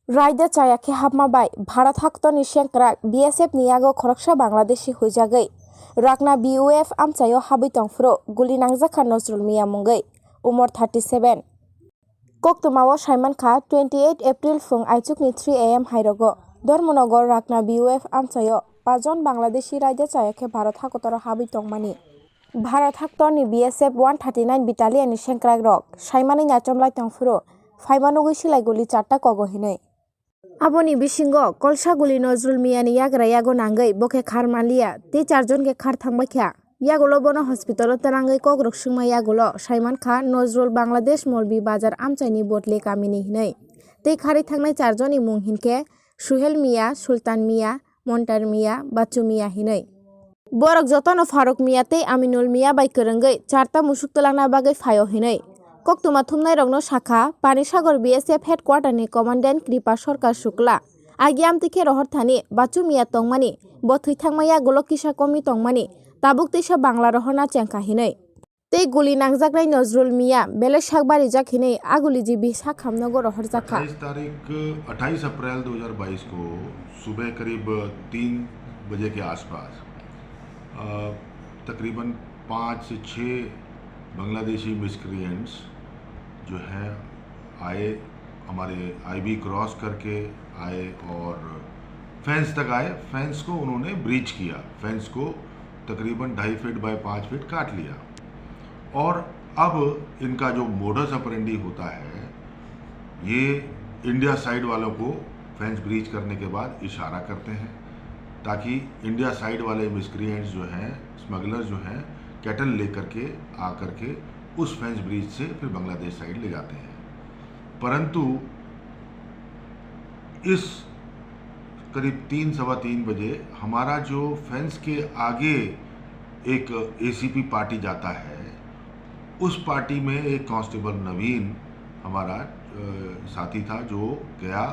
Raida chayake habmabai Bharat haktoni sengkrak BSF ni yago khoroksa Bangladeshi huijagai Rakna BUF amchayo habai tongfro guli nangjaka Nazrul Mia mungai umor 37 Koktwmao saimankha 28 April phung aichukni 3 am hairogo Dharmanagar Rakna BUF amchayo 5 jon Bangladeshi raida chayake Bharat hakotoro habai tongmani Bharat haktoni BSF 139 battalion ni sengkrak rok saimani nyachomlai tongfro Faimanogoi silai guli 4ta kogo hinai Aboni bisingo kolsa guli Nazrul Mia ni yagra yago nangai boke khar malia te 4 jon ke khar thangbai kha yagulo bono hospital tanangai kogrok singma yagulo Saiman Khan Nazrul Bangladesh Molbi Bazar amchaini botle kamini hinai te khari thangnai 4 joni mung hinke Suhel Mia Sultan Mia Montar Mia Bachu Mia hinai Borok jotono Faruk Mia te Aminul Mia bai kwrwngai 4ta musuk talangna bagai phayo hinai Koktwma thumnai rokno sakha Panisagar BSF headquarter ni commandant Kripa Sarkar Shukla agi amtike rohor thani Bachu Mia tongmani bo thwithangmaya gulo kisa komi tongmani tabuk teisa bangla rohorna chengkha hinai tei guli nangjaknai Nazrul Mia bele sakbari jak hinai aguli jibi sakhamnago rohor jakha 28 अप्रैल 2022 को सुबह करीब 3 बजे के आसपास तकरीबन 5 से 6 बांग्लादेशी मिस्क्रिएंट्स जो हैं आए हमारे आईबी क्रॉस करके आए और फेंस तक आए। फेंस को उन्होंने ब्रीच किया, फेंस को तकरीबन 2.5 फीट बाय 5 फीट काट लिया और अब इनका जो मोडस ऑपरेंडी होता है ये इंडिया साइड वालों को फेंस ब्रीच करने के बाद इशारा करते हैं ताकि इंडिया साइड वाले मिस्क्रिएंट्स जो हैं स्मगलर जो हैं कैटल लेकर के आकर के उस फेंस ब्रिज से फिर बांग्लादेश साइड ले जाते हैं। परंतु इस करीब 3-3:15 बजे हमारा जो फेंस के आगे एक एसीपी पार्टी जाता है उस पार्टी में एक कांस्टेबल नवीन हमारा साथी था जो गया,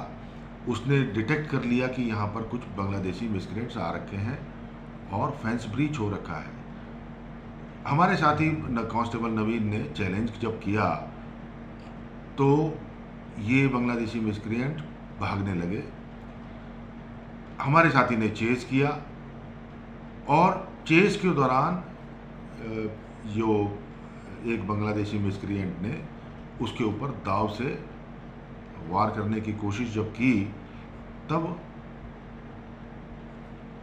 उसने डिटेक्ट कर लिया कि यहाँ पर कुछ बांग्लादेशी मिस्क्रेंट्स आ रखे हैं और फेंस ब्रीच हो रखा है। हमारे साथी कांस्टेबल नवीन ने चैलेंज जब किया तो ये बांग्लादेशी मिस्क्रिएंट भागने लगे। हमारे साथी ने चेस किया और चेस के दौरान जो एक बांग्लादेशी मिस्क्रिएंट ने उसके ऊपर दाव से वार करने की कोशिश जब की तब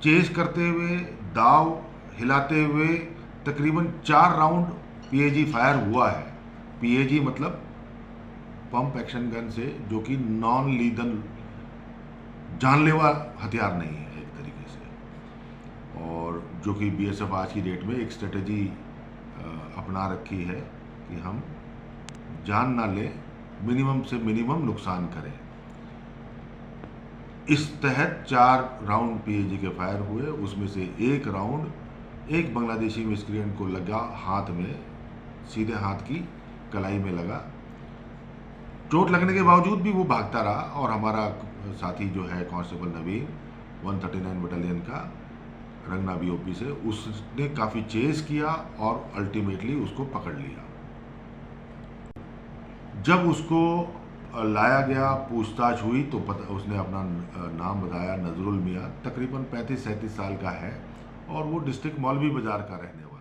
चेस करते हुए दाव हिलाते हुए तकरीबन 4 राउंड पीएजी फायर हुआ है। पीएजी मतलब पंप एक्शन गन से, जो कि नॉन लीदल जानलेवा हथियार नहीं है एक तरीके से, और जो कि बीएसएफ आज की डेट में एक स्ट्रेटजी अपना रखी है कि हम जान ना लें, मिनिमम से मिनिमम नुकसान करें। इस तहत 4 राउंड पीएजी के फायर हुए, उसमें से एक राउंड एक बांग्लादेशी मिस्क्रिएंट को लगा हाथ में, सीधे हाथ की कलाई में लगा। चोट लगने के बावजूद भी वो भागता रहा और हमारा साथी जो है कांस्टेबल नवीन 139 बटालियन का रंगना बीओपी से, उसने काफ़ी चेस किया और अल्टीमेटली उसको पकड़ लिया। जब उसको लाया गया, पूछताछ हुई तो उसने अपना नाम बताया, नजरुल मिया, तकरीबन 35-37 साल का है और वो डिस्ट्रिक्ट मौलवी बाजार का रहने वाला।